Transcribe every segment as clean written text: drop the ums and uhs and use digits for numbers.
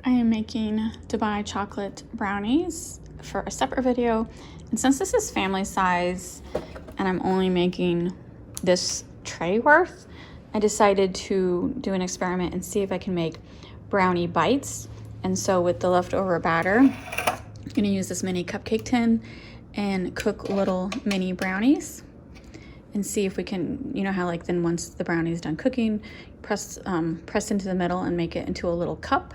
I am making Dubai chocolate brownies for a separate video. And since this is family size and I'm only making this tray worth, I decided to do an experiment and see if I can make brownie bites. And so with the leftover batter, I'm gonna use this mini cupcake tin and cook little mini brownies and see if we can, you know how like then once the brownie is done cooking, press into the middle and make it into a little cup.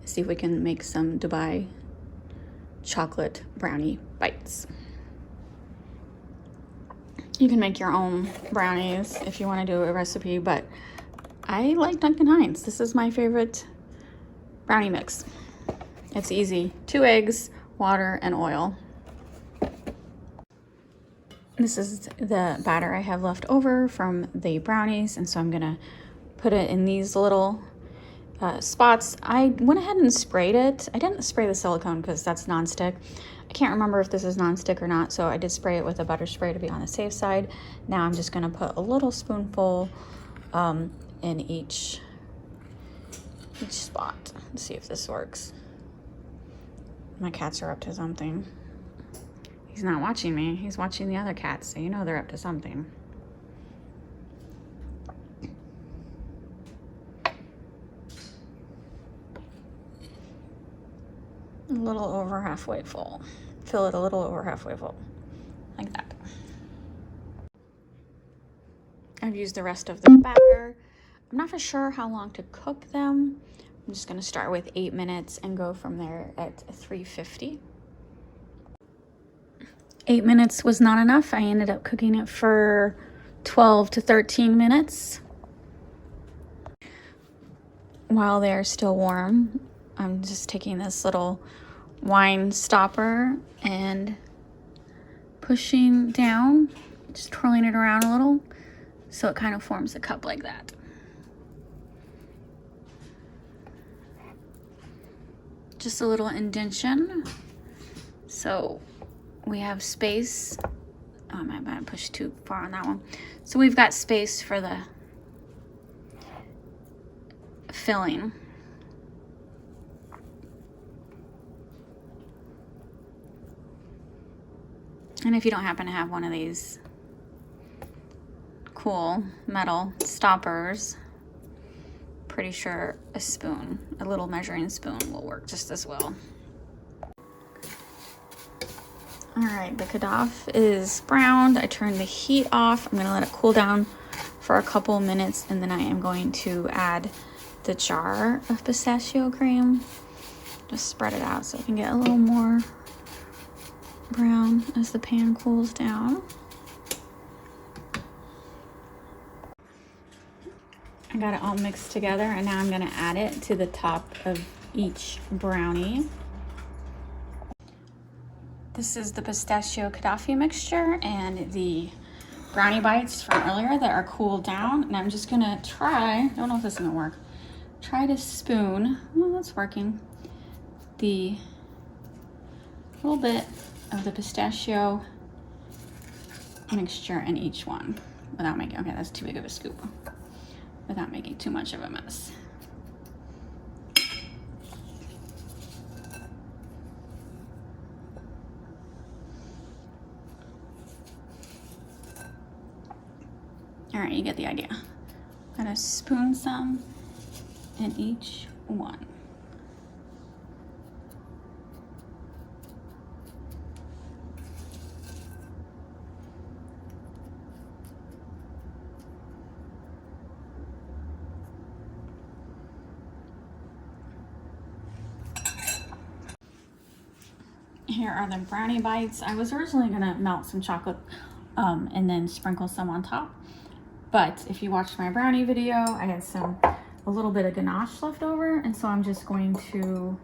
See if we can make some Dubai chocolate brownie bites. You can make your own brownies if you want to do a recipe, but I like Duncan Hines. This is my favorite brownie mix. It's easy. 2 eggs, water, and oil. This is the batter I have left over from the brownies, and so I'm gonna put it in these little spots. I went ahead and sprayed it. I didn't spray the silicone because that's nonstick. I can't remember if this is nonstick or not, so I did spray it with a butter spray to be on the safe side. Now I'm just gonna put a little spoonful in each spot. Let's see if this works. My cats are up to something. He's not watching me. He's watching the other cats, so you know they're up to something. A little over halfway full. Fill it a little over halfway full, like that. I've used the rest of the batter. I'm not for sure how long to cook them. I'm just gonna start with 8 minutes and go from there at 350. 8 minutes was not enough. I ended up cooking it for 12 to 13 minutes. While they're still warm, I'm just taking this little wine stopper and pushing down, just twirling it around a little so it kind of forms a cup like that. Just a little indentation so we have space. I might have pushed too far on that one. So we've got space for the filling. And if you don't happen to have one of these cool metal stoppers, pretty sure a spoon, a little measuring spoon will work just as well. All right, the kadaf is browned. I turned the heat off. I'm gonna let it cool down for a couple minutes, and then I am going to add the jar of pistachio cream. Just spread it out so it can get a little more brown as the pan cools down. I got it all mixed together, and now I'm gonna add it to the top of each brownie. This is the pistachio kadaffi mixture and the brownie bites from earlier that are cooled down. And I'm just gonna try, I don't know if this is gonna work, try to spoon, well, that's working, the little bit of the pistachio mixture in each one without making, okay, that's too big of a scoop, without making too much of a mess. All right, you get the idea. I'm gonna spoon some in each one. Here are the brownie bites. I was originally gonna melt some chocolate and then sprinkle some on top. But if you watched my brownie video, I had a little bit of ganache left over, and so I'm just going to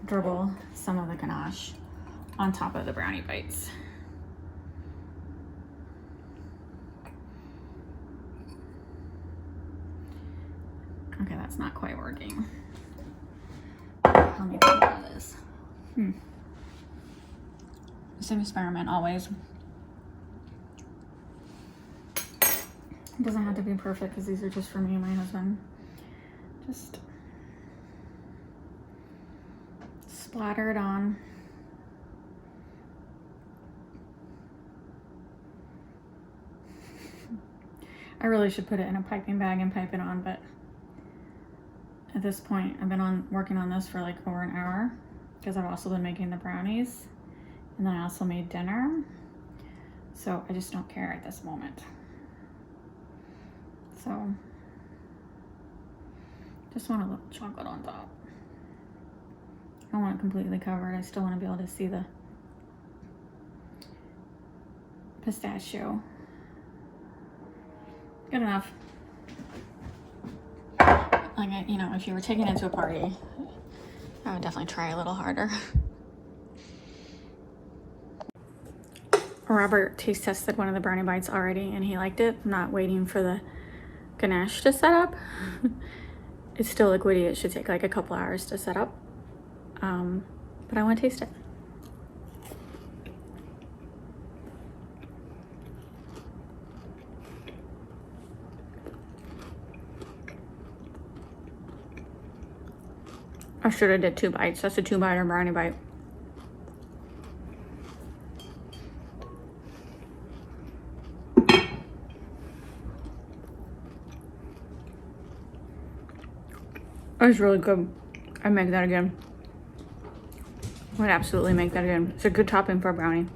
dribble some of the ganache on top of the brownie bites. Okay, that's not quite working. Let me think about this. It's an experiment always. It doesn't have to be perfect because these are just for me and my husband. Just splatter it on. I really should put it in a piping bag and pipe it on, but at this point I've been working on this for like over an hour because I've also been making the brownies, and then I also made dinner, so I just don't care at this moment. So just want a little chocolate on top. I don't want it completely covered. I still want to be able to see the pistachio. Good enough. Like, you know, if you were taking it to a party, I would definitely try a little harder. Robert taste tested one of the brownie bites already and he liked it. I'm not waiting for the ganache to set up. It's still liquidy. It should take like a couple hours to set up. But I want to taste it. I should have did 2 bites. That's a 2-bite brownie bite. It's really good. I'd make that again. I would absolutely make that again. It's a good topping for a brownie.